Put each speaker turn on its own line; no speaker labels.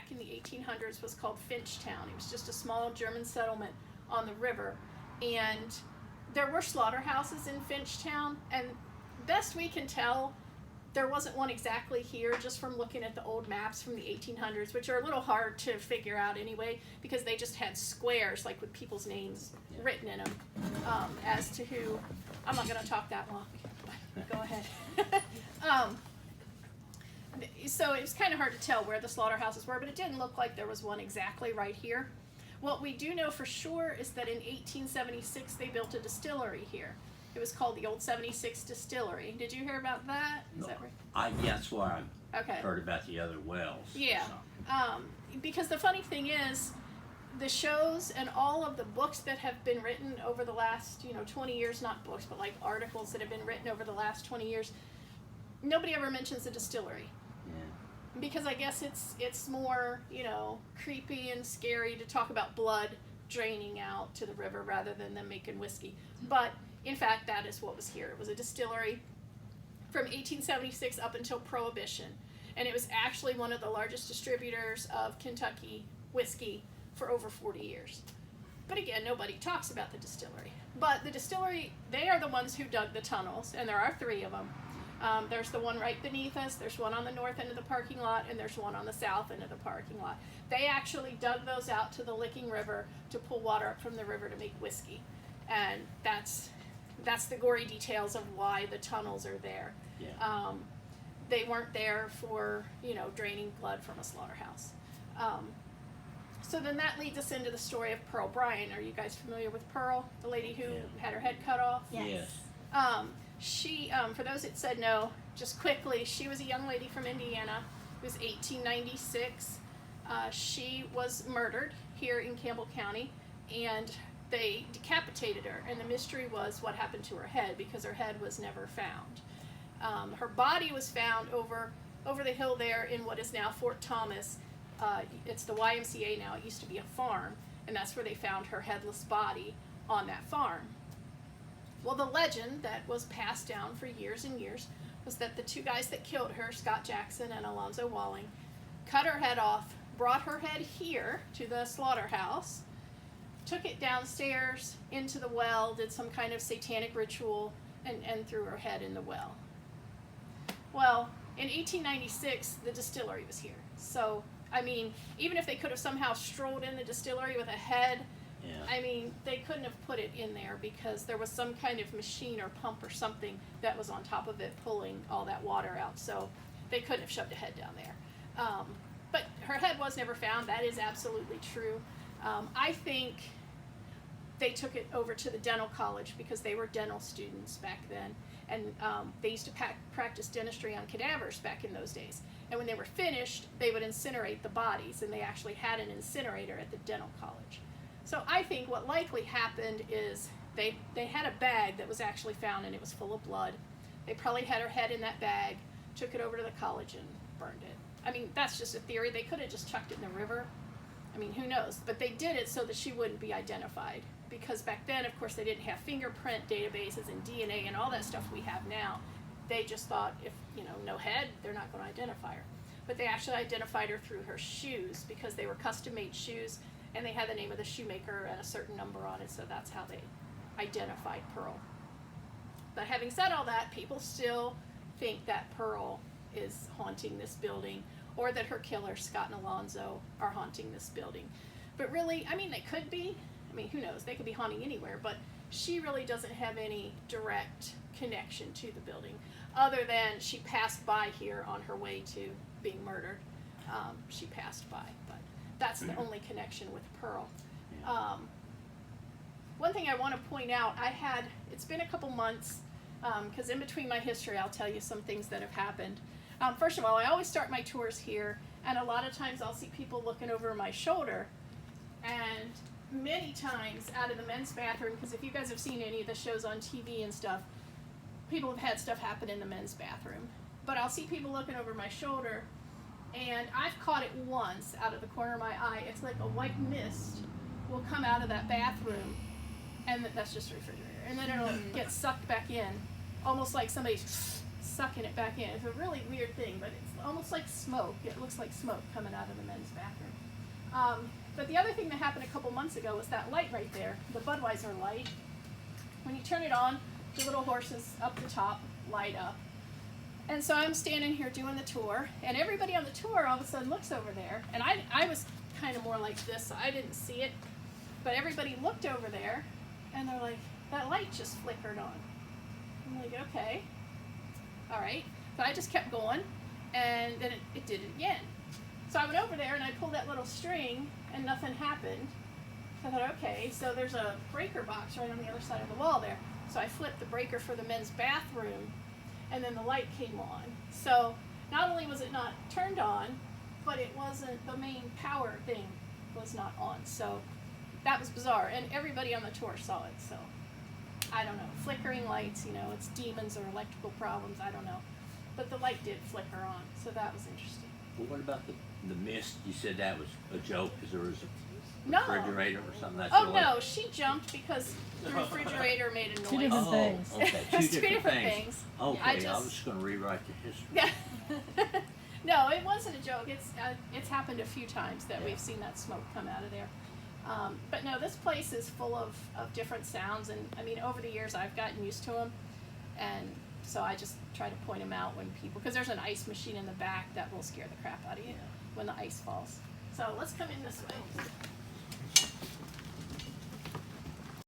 back in the 1800s was called Finchtown. It was just a small German settlement on the river, and there were slaughterhouses in Finchtown, and best we can tell, there wasn't one exactly here, just from looking at the old maps from the 1800s, which are a little hard to figure out anyway, because they just had squares, like with people's names written in them, as to who. I'm not going to talk that long, but go ahead. So it was kind of hard to tell where the slaughterhouses were, but it didn't look like there was one exactly right here. What we do know for sure is that in 1876 they built a distillery here. It was called the Old 76 Distillery. Did you hear about that? Is that right?
That's why I
Okay.
heard about the other wells.
Yeah. Because the funny thing is, the shows and all of the books that have been written over the last, 20 years, not books, but like articles that have been written over the last 20 years, nobody ever mentions the distillery.
Yeah.
Because I guess it's more, creepy and scary to talk about blood draining out to the river rather than them making whiskey. But in fact, that is what was here. It was a distillery from 1876 up until Prohibition. And it was actually one of the largest distributors of Kentucky whiskey for over 40 years. But again, nobody talks about the distillery. But the distillery, they are the ones who dug the tunnels, and there are 3 of them. There's the one right beneath us, there's one on the north end of the parking lot, and there's one on the south end of the parking lot. They actually dug those out to the Licking River to pull water up from the river to make whiskey. And that's the gory details of why the tunnels are there.
Yeah.
They weren't there for, draining blood from a slaughterhouse. So then that leads us into the story of Pearl Bryan. Are you guys familiar with Pearl, the lady who had her head cut off?
Yes.
She, for those that said no, just quickly, she was a young lady from Indiana. It was 1896. She was murdered here in Campbell County, and they decapitated her, and the mystery was what happened to her head, because her head was never found. Her body was found over the hill there in what is now Fort Thomas. It's the YMCA now. It used to be a farm, and that's where they found her headless body on that farm. Well, the legend that was passed down for years and years was that the 2 guys that killed her, Scott Jackson and Alonzo Walling, cut her head off, brought her head here to the slaughterhouse, took it downstairs into the well, did some kind of satanic ritual, and threw her head in the well. Well, in 1896, the distillery was here. So, even if they could have somehow strolled in the distillery with a head, they couldn't have put it in there because there was some kind of machine or pump or something that was on top of it pulling all that water out. So they couldn't have shoved a head down there. But her head was never found. That is absolutely true. I think they took it over to the dental college because they were dental students back then. And they used to practice dentistry on cadavers back in those days. And when they were finished, they would incinerate the bodies, and they actually had an incinerator at the dental college. So I think what likely happened is they had a bag that was actually found, and it was full of blood. They probably had her head in that bag, took it over to the college, and burned it. That's just a theory. They could have just chucked it in the river. Who knows? But they did it so that she wouldn't be identified. Because back then, of course, they didn't have fingerprint databases and DNA and all that stuff we have now. They just thought if, no head, they're not going to identify her. But they actually identified her through her shoes because they were custom-made shoes, and they had the name of the shoemaker and a certain number on it, so that's how they identified Pearl. But having said all that, people still think that Pearl is haunting this building, or that her killers, Scott and Alonzo, are haunting this building. But really, they could be. Who knows? They could be haunting anywhere, but she really doesn't have any direct connection to the building, other than she passed by here on her way to being murdered. She passed by, but that's the only connection with Pearl. One thing I want to point out, it's been a couple months, because in between my history, I'll tell you some things that have happened. First of all, I always start my tours here, and a lot of times I'll see people looking over my shoulder, and many times out of the men's bathroom, because if you guys have seen any of the shows on TV and stuff, people have had stuff happen in the men's bathroom. But I'll see people looking over my shoulder, and I've caught it once out of the corner of my eye. It's like a white mist will come out of that bathroom, and that's just a refrigerator, and then it'll get sucked back in, almost like somebody's sucking it back in. It's a really weird thing, but it's almost like smoke. It looks like smoke coming out of the men's bathroom. But the other thing that happened a couple months ago was that light right there, the Budweiser light. When you turn it on, the little horses up the top light up. And so I'm standing here doing the tour, and everybody on the tour all of a sudden looks over there, and I was kind of more like this, so I didn't see it, but everybody looked over there, and they're like, that light just flickered on. I'm like, okay, all right. But I just kept going, and then it did it again. So I went over there, and I pulled that little string, and nothing happened. So I thought, okay, so there's a breaker box right on the other side of the wall there. So I flipped the breaker for the men's bathroom, and then the light came on. So not only was it not turned on, but it wasn't, the main power thing was not on. So that was bizarre, and everybody on the tour saw it. So I don't know, flickering lights, you know, it's demons or electrical problems, I don't know. But the light did flicker on, so that was interesting.
Well, what about the mist? You said that was a joke because there was a
No.
refrigerator or something. That's
Oh
really-
no, she jumped because the refrigerator made a noise.
Two different things.
Okay,
It's
two different things. Okay,
I
I
just-
was just going to rewrite the history.
Yeah. No, it wasn't a joke. It's happened a few times that
Yeah.
we've seen that smoke come out of there. But no, this place is full of different sounds, and I mean, over the years I've gotten used to them, and so I just try to point them out when people, because there's an ice machine in the back that will scare the crap out of you when the ice falls. So let's come in this way.